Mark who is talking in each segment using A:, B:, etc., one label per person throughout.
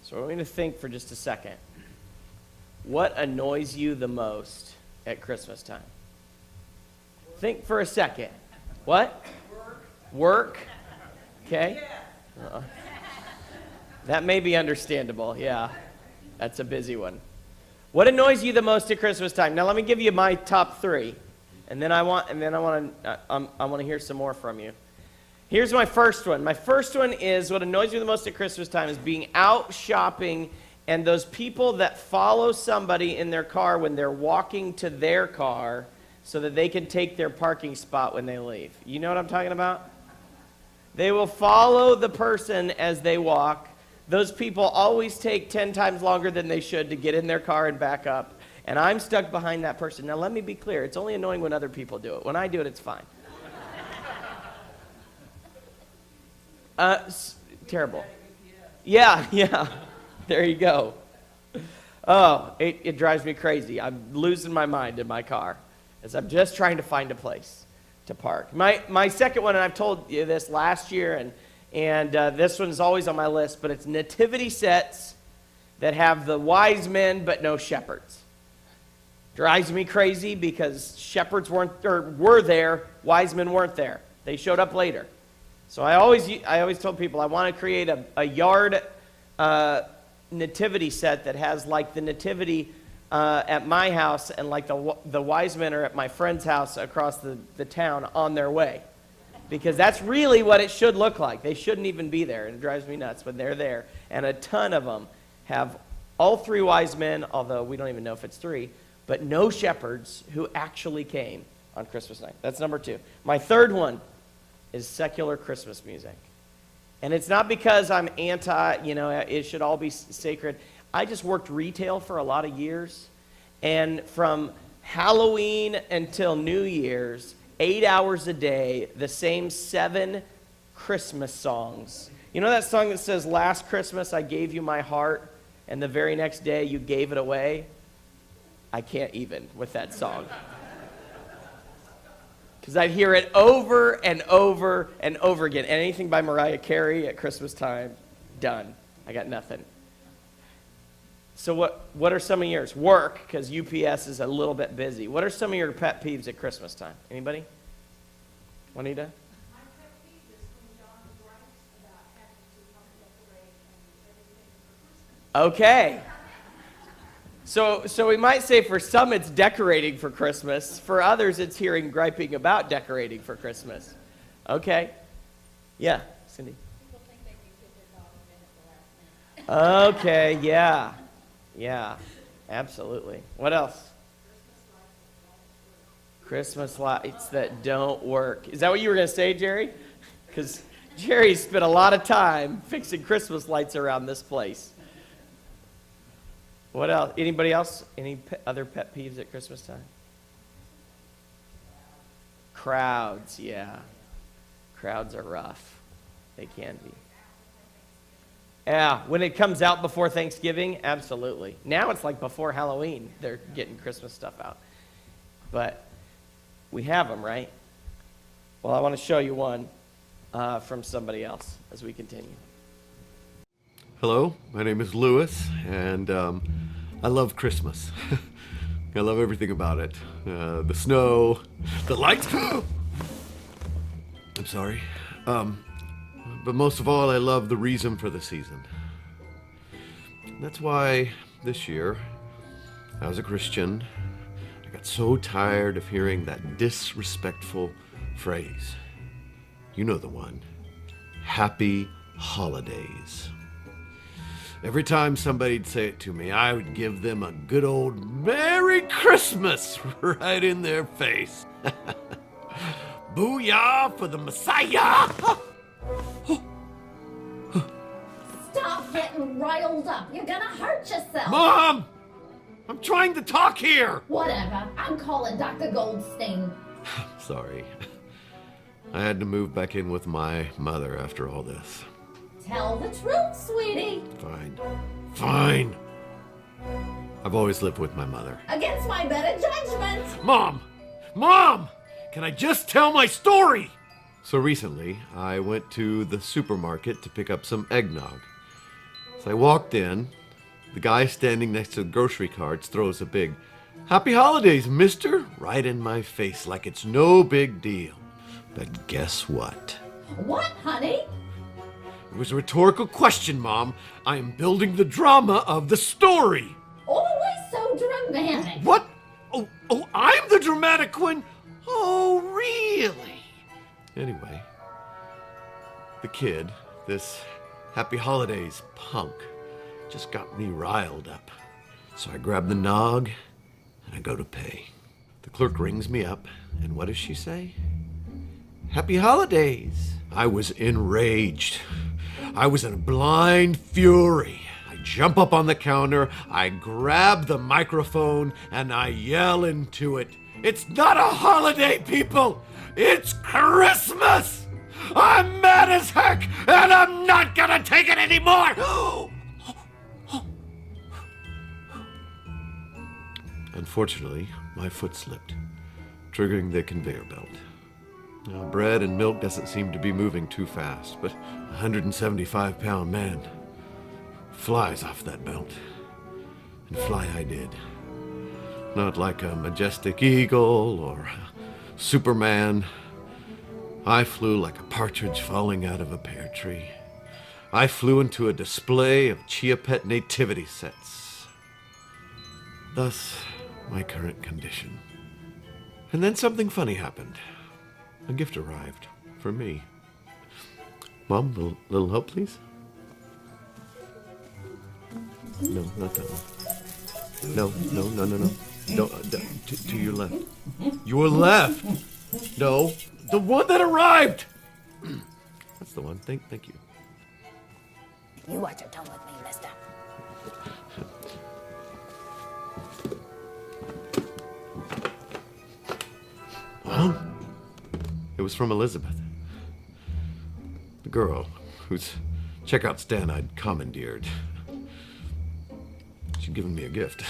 A: So I want you to think for just a second. What annoys you the most at Christmas time? Think for a second. What? Work? Okay. That may be understandable. Yeah. That's a busy one. What annoys you the most at Christmas time? Now let me give you my top 3. And then I want to hear some more from you. Here's my first one. My first one is what annoys me the most at Christmas time is being out shopping and those people that follow somebody in their car when they're walking to their car so that they can take their parking spot when they leave. You know what I'm talking about? They will follow the person as they walk. Those people always take 10 times longer than they should to get in their car and back up. And I'm stuck behind that person. Now, let me be clear. It's only annoying when other people do it. When I do it, it's fine. Terrible. Yeah. There you go. Oh, it drives me crazy. I'm losing my mind in my car as I'm just trying to find a place to park. My second one, and I've told you this last year, and this one is always on my list, but it's nativity sets that have the wise men but no shepherds. Drives me crazy because shepherds were there, wise men weren't there. They showed up later. So I always told people I want to create a yard nativity set that has like the nativity at my house and like the wise men are at my friend's house across the town on their way. Because that's really what it should look like. They shouldn't even be there, and it drives me nuts when they're there. And a ton of them have all 3 wise men, although we don't even know if it's 3, but no shepherds who actually came on Christmas night. That's number 2. My third one is secular Christmas music. And it's not because I'm anti, it should all be sacred. I just worked retail for a lot of years, and from Halloween until New Year's, 8 hours a day, the same 7 Christmas songs. You know that song that says, "Last Christmas I gave you my heart, and the very next day you gave it away"? I can't even with that song. Because I'd hear it over and over and over again. Anything by Mariah Carey at Christmas time, done. I got nothing. So what are some of yours? Work, because UPS is a little bit busy. What are some of your pet peeves at Christmas time? Anybody? Juanita?
B: My pet peeve is when John writes about having to come decorate and everything for Christmas.
A: Okay. So we might say for some it's decorating for Christmas. For others it's hearing griping about decorating for Christmas. Okay. Yeah, Cindy.
B: People think they can give their dog a minute at the last minute.
A: Okay, yeah. Yeah, absolutely. What else? Christmas lights that don't work. Is that what you were going to say, Jerry? Because Jerry spent a lot of time fixing Christmas lights around this place. What else? Anybody else? Any other pet peeves at Christmas time? Crowds, yeah. Crowds are rough. They can be. Yeah, when it comes out before Thanksgiving, absolutely. Now it's like before Halloween, they're getting Christmas stuff out. But we have them, right? Well, I want to show you one from somebody else as we continue.
C: Hello, my name is Lewis, and I love Christmas. I love everything about it. The snow, the lights. I'm sorry. But most of all, I love the reason for the season. That's why this year, as a Christian, I got so tired of hearing that disrespectful phrase. You know the one. Happy holidays. Every time somebody'd say it to me, I would give them a good old Merry Christmas right in their face. Booyah for the Messiah!
D: Stop getting riled up. You're gonna hurt yourself.
C: Mom! I'm trying to talk here!
D: Whatever. I'm calling Dr. Goldstein.
C: Sorry. I had to move back in with my mother after all this.
D: Tell the truth, sweetie.
C: Fine. I've always lived with my mother.
D: Against my better judgment.
C: Mom! Can I just tell my story? So recently, I went to the supermarket to pick up some eggnog. As I walked in, the guy standing next to the grocery carts throws a big, "Happy holidays, mister," right in my face like it's no big deal. But guess what?
D: What, honey?
C: It was a rhetorical question, Mom. I am building the drama of the story.
D: Always so dramatic.
C: What? Oh, I'm the dramatic one? Oh, really? Anyway, the kid, this Happy Holidays punk, just got me riled up. So I grab the nog and I go to pay. The clerk rings me up, and what does she say? "Happy Holidays." I was enraged. I was in a blind fury. I jump up on the counter, I grab the microphone, and I yell into it. "It's not a holiday, people! It's Christmas! I'm mad as heck, and I'm not gonna take it anymore!" Unfortunately, my foot slipped, triggering the conveyor belt. Now, bread and milk doesn't seem to be moving too fast, but a 175-pound man flies off that belt. And fly I did. Not like a majestic eagle or a Superman. I flew like a partridge falling out of a pear tree. I flew into a display of Chia Pet nativity sets. Thus, my current condition. And then something funny happened. A gift arrived for me. Mom, little help, please? No, not that one. No. No, to your left. Your left? No, the one that arrived! That's the one. Thank you.
D: You watch your tone with me, mister.
C: Mom? It was from Elizabeth. The girl whose checkout stand I'd commandeered. She'd given me a gift.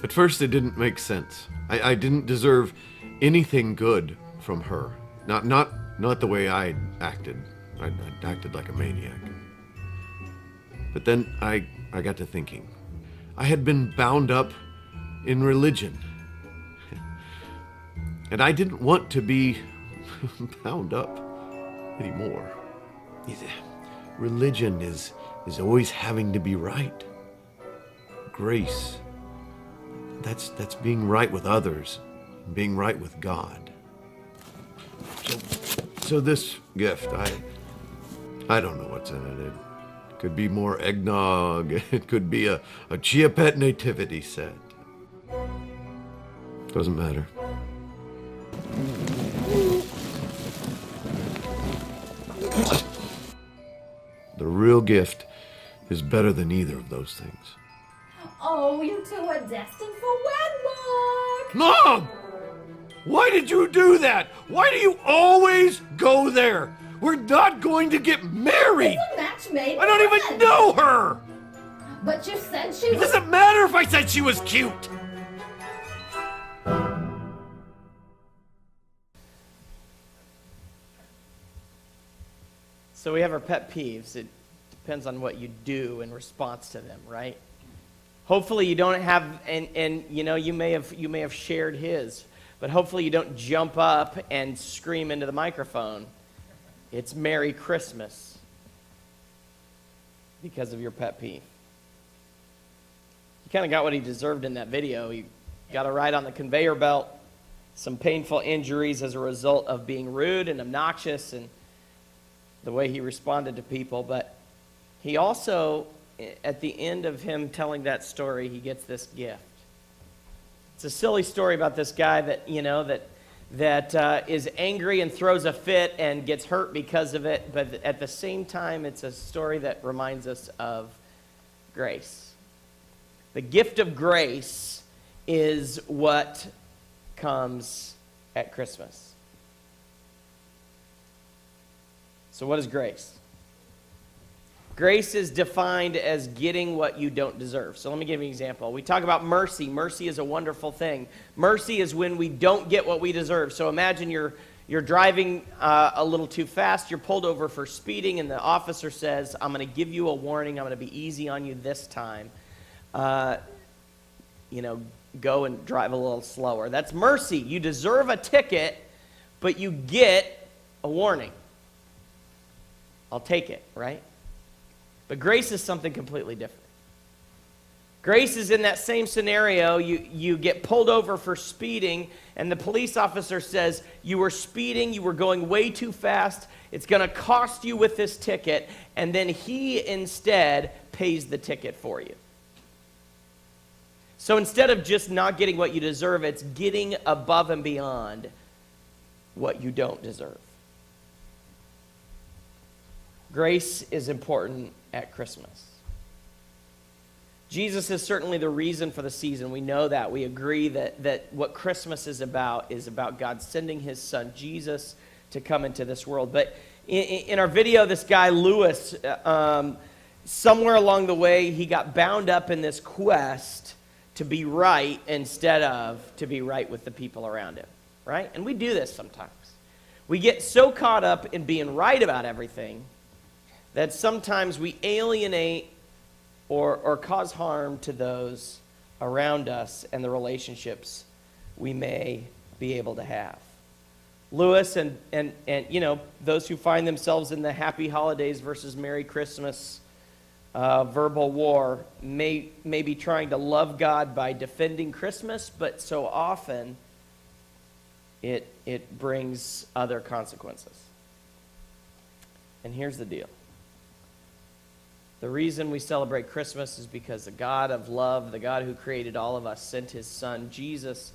C: At first it didn't make sense. I didn't deserve anything good from her. Not the way I'd acted. I'd acted like a maniac. But then I got to thinking. I had been bound up in religion. And I didn't want to be bound up anymore. Religion is always having to be right. Grace, that's being right with others, being right with God. So this gift, I don't know what's in it. It could be more eggnog. It could be a Chia Pet nativity set. Doesn't matter. The real gift is better than either of those things.
D: Oh, you two are destined for wedlock.
C: Mom! Why did you do that? Why do you always go there? We're not going to get married!
D: It's a match made.
C: I don't
D: in
C: even
D: heaven.
C: know her!
D: But you said she
C: It
D: was.
C: doesn't matter if I said she was cute!
A: So we have our pet peeves. It depends on what you do in response to them, right? Hopefully you don't have, and you know, you may have shared his, but hopefully you don't jump up and scream into the microphone, "It's Merry Christmas," because of your pet peeve. He kind of got what he deserved in that video. He got a ride on the conveyor belt, some painful injuries as a result of being rude and obnoxious and the way he responded to people. But he also, at the end of him telling that story, he gets this gift. It's a silly story about this guy that, you know, that is angry and throws a fit and gets hurt because of it. But at the same time, it's a story that reminds us of grace. The gift of grace is what comes at Christmas. So what is grace? Grace is defined as getting what you don't deserve. So let me give you an example. We talk about mercy. Mercy is a wonderful thing. Mercy is when we don't get what we deserve. So imagine you're You're driving a little too fast. You're pulled over for speeding, and the officer says, I'm going to give you a warning. I'm going to be easy on you this time. Go and drive a little slower. That's mercy. You deserve a ticket, but you get a warning. I'll take it, right? But grace is something completely different. Grace is in that same scenario. You get pulled over for speeding, and the police officer says, you were speeding, you were going way too fast, it's going to cost you with this ticket, and then he instead pays the ticket for you. So instead of just not getting what you deserve, it's getting above and beyond what you don't deserve. Grace is important at Christmas. Jesus is certainly the reason for the season. We know that. We agree that what Christmas is about God sending his son, Jesus, to come into this world. But in our video, this guy, Lewis, somewhere along the way, he got bound up in this quest to be right instead of to be right with the people around him, right? And we do this sometimes. We get so caught up in being right about everything that sometimes we alienate or cause harm to those around us and the relationships we may be able to have. Lewis and those who find themselves in the happy holidays versus Merry Christmas verbal war may be trying to love God by defending Christmas, but so often it brings other consequences. And here's the deal. The reason we celebrate Christmas is because the God of love, the God who created all of us, sent his son, Jesus,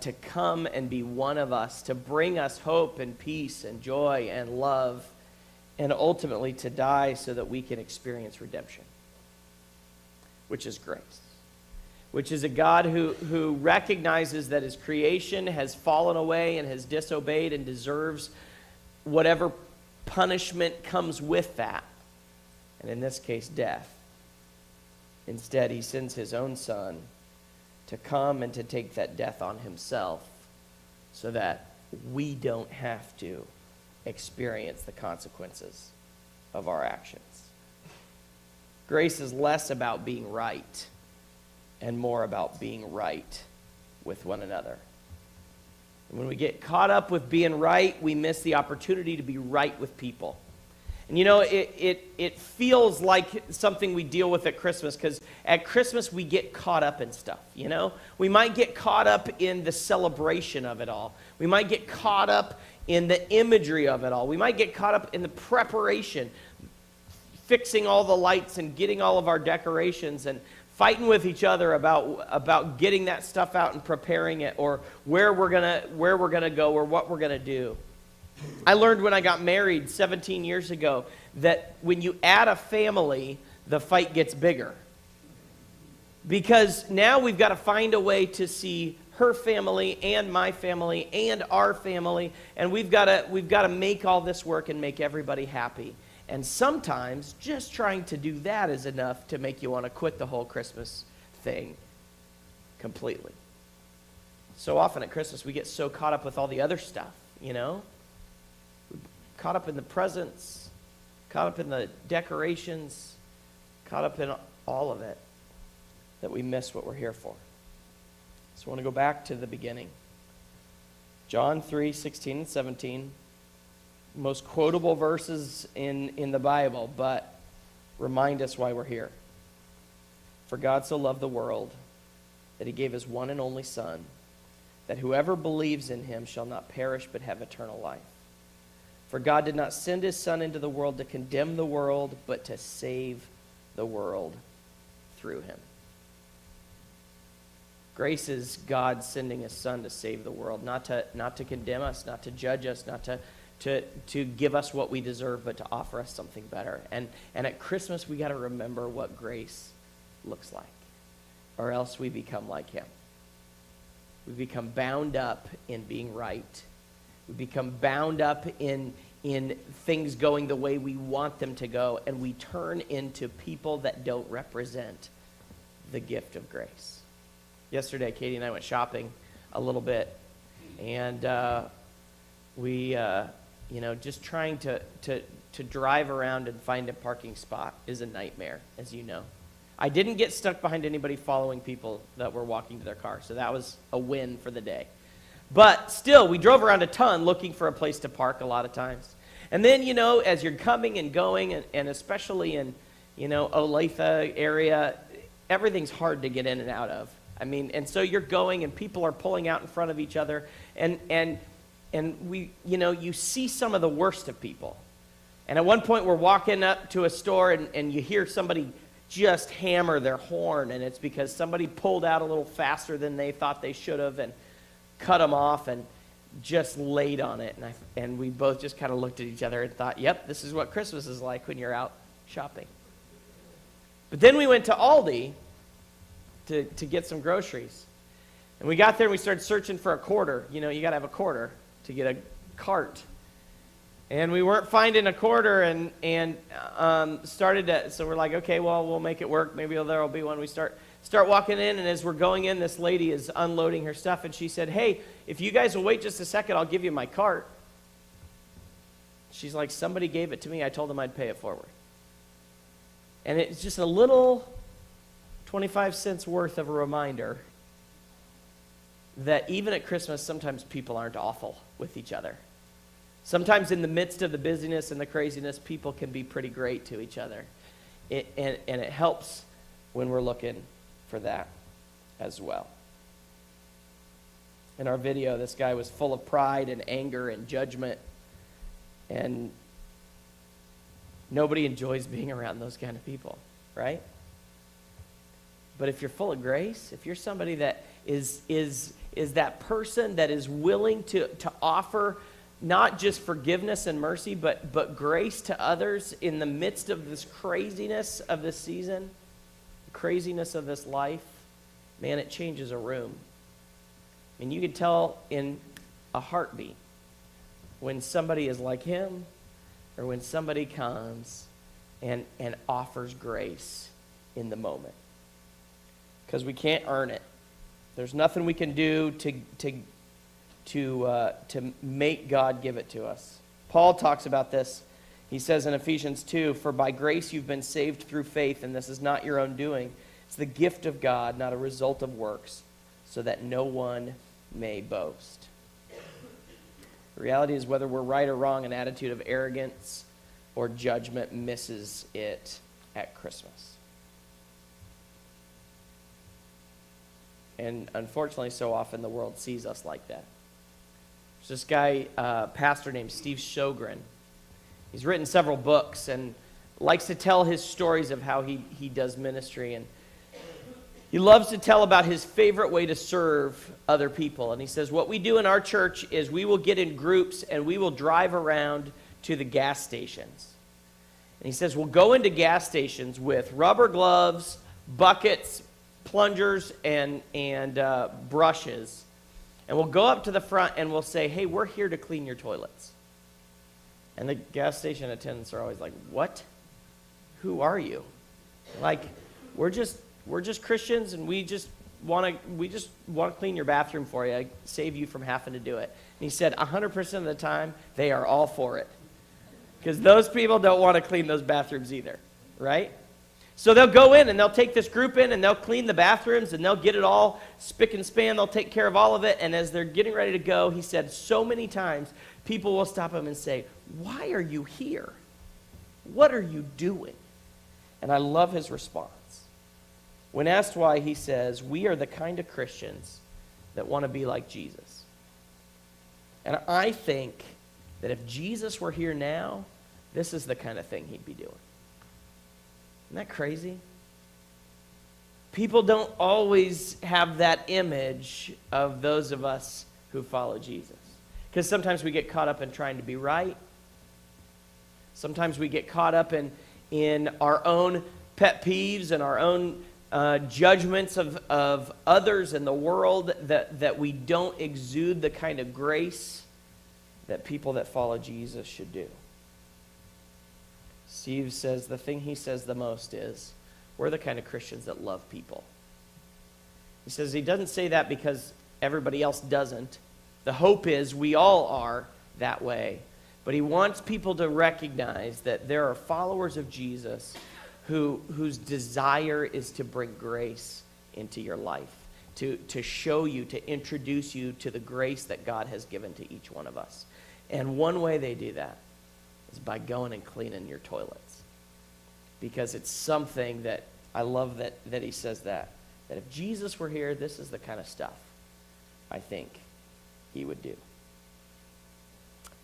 A: to come and be one of us, to bring us hope and peace and joy and love, and ultimately to die so that we can experience redemption, which is grace, which is a God who recognizes that his creation has fallen away and has disobeyed and deserves whatever punishment comes with that. And in this case, death. Instead, he sends his own son to come and to take that death on himself so that we don't have to experience the consequences of our actions. Grace is less about being right and more about being right with one another. And when we get caught up with being right, we miss the opportunity to be right with people. And it feels like something we deal with at Christmas, because at Christmas we get caught up in stuff, We might get caught up in the celebration of it all. We might get caught up in the imagery of it all. We might get caught up in the preparation, fixing all the lights and getting all of our decorations and fighting with each other about getting that stuff out and preparing it, or where we're gonna go or what we're gonna do. I learned when I got married 17 years ago that when you add a family, the fight gets bigger. Because now we've got to find a way to see her family and my family and our family, and we've got to make all this work and make everybody happy. And sometimes just trying to do that is enough to make you want to quit the whole Christmas thing completely. So often at Christmas we get so caught up with all the other stuff, Caught up in the presents, caught up in the decorations, caught up in all of it, that we miss what we're here for. So I want to go back to the beginning. John 3:16 and 17, most quotable verses in the Bible, but remind us why we're here. For God so loved the world that he gave his one and only Son, that whoever believes in him shall not perish but have eternal life. For God did not send his Son into the world to condemn the world, but to save the world through him. Grace is God sending his Son to save the world, not to condemn us, not to judge us, not to give us what we deserve, but to offer us something better. And at Christmas, we got to remember what grace looks like, or else we become like him. We become bound up in being right. We become bound up in things going the way we want them to go, and we turn into people that don't represent the gift of grace. Yesterday, Katie and I went shopping a little bit, and We, just trying to drive around and find a parking spot is a nightmare, as you know. I didn't get stuck behind anybody following people that were walking to their car, so that was a win for the day. But still, we drove around a ton looking for a place to park a lot of times. And then, as you're coming and going, and especially in, Olathe area, everything's hard to get in and out of. And so you're going and people are pulling out in front of each other, and we, you see some of the worst of people. And at one point we're walking up to a store and you hear somebody just hammer their horn, and it's because somebody pulled out a little faster than they thought they should have and cut them off and just laid on it. And we both just kind of looked at each other and thought, yep, this is what Christmas is like when you're out shopping. But then we went to Aldi to get some groceries. And we got there and we started searching for a quarter. You got to have a quarter to get a cart. And we weren't finding a quarter and started to, so we're like, okay, well, we'll make it work. Maybe there will be one. We start walking in, and as we're going in, this lady is unloading her stuff, and she said, hey, if you guys will wait just a second, I'll give you my cart. She's like, somebody gave it to me. I told them I'd pay it forward. And it's just a little 25 cents worth of a reminder that even at Christmas, sometimes people aren't awful with each other. Sometimes in the midst of the busyness and the craziness, people can be pretty great to each other. And it helps when we're looking for that as well. In our video, this guy was full of pride and anger and judgment. And nobody enjoys being around those kind of people, right? But if you're full of grace, if you're somebody that is that person that is willing to offer not just forgiveness and mercy, but grace to others in the midst of this craziness of this season, craziness of this life, man, it changes a room. You can tell in a heartbeat when somebody is like him or when somebody comes and offers grace in the moment. Because we can't earn it. There's nothing we can do to make God give it to us. Paul talks about this. He says in Ephesians 2, for by grace you've been saved through faith, and this is not your own doing. It's the gift of God, not a result of works, so that no one may boast. The reality is whether we're right or wrong, an attitude of arrogance or judgment misses it at Christmas. And unfortunately, so often the world sees us like that. There's this guy, pastor named Steve Sjogren. He's written several books and likes to tell his stories of how he does ministry. And he loves to tell about his favorite way to serve other people. And he says, what we do in our church is we will get in groups and we will drive around to the gas stations. And he says, we'll go into gas stations with rubber gloves, buckets, plungers, and brushes. And we'll go up to the front and we'll say, hey, we're here to clean your toilets. And the gas station attendants are always like, what? Who are you? Like, we're just Christians, and we just want to clean your bathroom for you, save you from having to do it. And he said 100% of the time, they are all for it. Because those people don't want to clean those bathrooms either, right? So they'll go in and they'll take this group in and they'll clean the bathrooms and they'll get it all spick and span. They'll take care of all of it. And as they're getting ready to go, he said so many times, people will stop him and say, why are you here? What are you doing? And I love his response. When asked why, he says, we are the kind of Christians that want to be like Jesus. And I think that if Jesus were here now, this is the kind of thing he'd be doing. Isn't that crazy? People don't always have that image of those of us who follow Jesus. Because sometimes we get caught up in trying to be right. Sometimes we get caught up in our own pet peeves and our own judgments of others in the world that we don't exude the kind of grace that people that follow Jesus should do. Steve says the thing he says the most is, we're the kind of Christians that love people. He says he doesn't say that because everybody else doesn't. The hope is we all are that way. But he wants people to recognize that there are followers of Jesus whose desire is to bring grace into your life, to show you, to introduce you to the grace that God has given to each one of us. And one way they do that is by going and cleaning your toilets. Because it's something that, I love that he says that if Jesus were here, this is the kind of stuff I think he would do.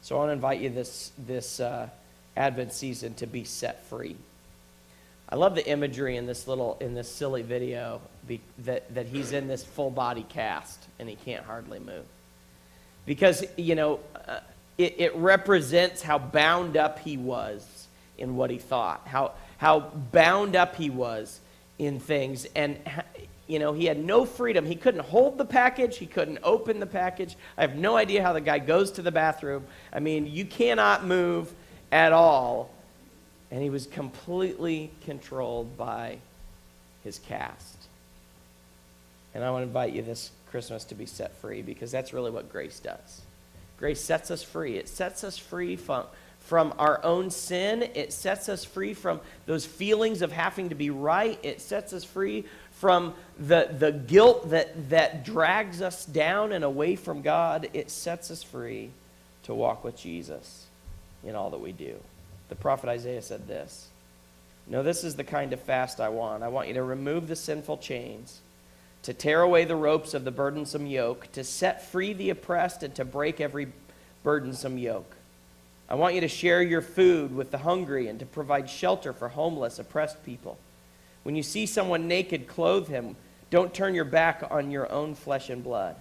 A: So I want to invite you this Advent season to be set free. I love the imagery in this silly video that he's in this full body cast and he can't hardly move. Because, it represents how bound up he was in what he thought, how bound up he was in things, and he had no freedom. He couldn't hold the package. He couldn't open the package. I have no idea how the guy goes to the bathroom. I mean, you cannot move at all. And he was completely controlled by his cast. And I want to invite you this Christmas to be set free, because that's really what grace does. Grace sets us free. It sets us free from our own sin. It sets us free from those feelings of having to be right. It sets us free from the guilt that drags us down and away from God. It sets us free to walk with Jesus in all that we do. The prophet Isaiah said this, "No, this is the kind of fast I want. I want you to remove the sinful chains, to tear away the ropes of the burdensome yoke, to set free the oppressed, and to break every burdensome yoke. I want you to share your food with the hungry and to provide shelter for homeless, oppressed people. When you see someone naked, clothe him. Don't turn your back on your own flesh and blood.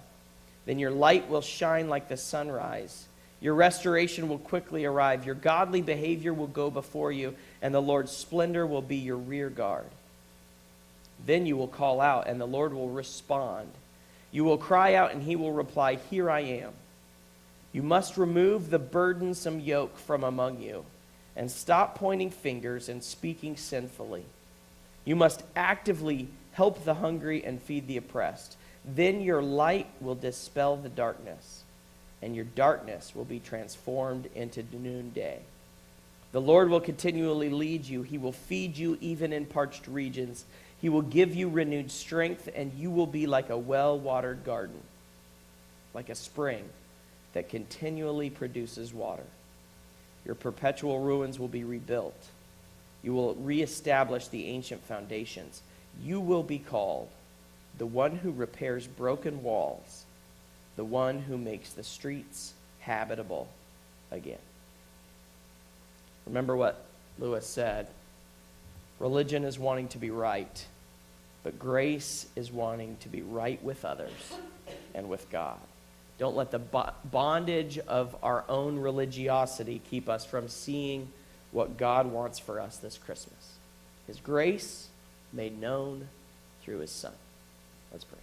A: Then your light will shine like the sunrise. Your restoration will quickly arrive. Your godly behavior will go before you, and the Lord's splendor will be your rear guard. Then you will call out, and the Lord will respond. You will cry out, and he will reply, 'Here I am.' You must remove the burdensome yoke from among you, and stop pointing fingers and speaking sinfully. You must actively help the hungry and feed the oppressed. Then your light will dispel the darkness, and your darkness will be transformed into noonday. The Lord will continually lead you. He will feed you even in parched regions. He will give you renewed strength, and you will be like a well-watered garden, like a spring that continually produces water. Your perpetual ruins will be rebuilt. You will reestablish the ancient foundations. You will be called the one who repairs broken walls, the one who makes the streets habitable again." Remember what Lewis said. Religion is wanting to be right, but grace is wanting to be right with others and with God. Don't let the bondage of our own religiosity keep us from seeing what God wants for us this Christmas. His grace made known through his Son. Let's pray.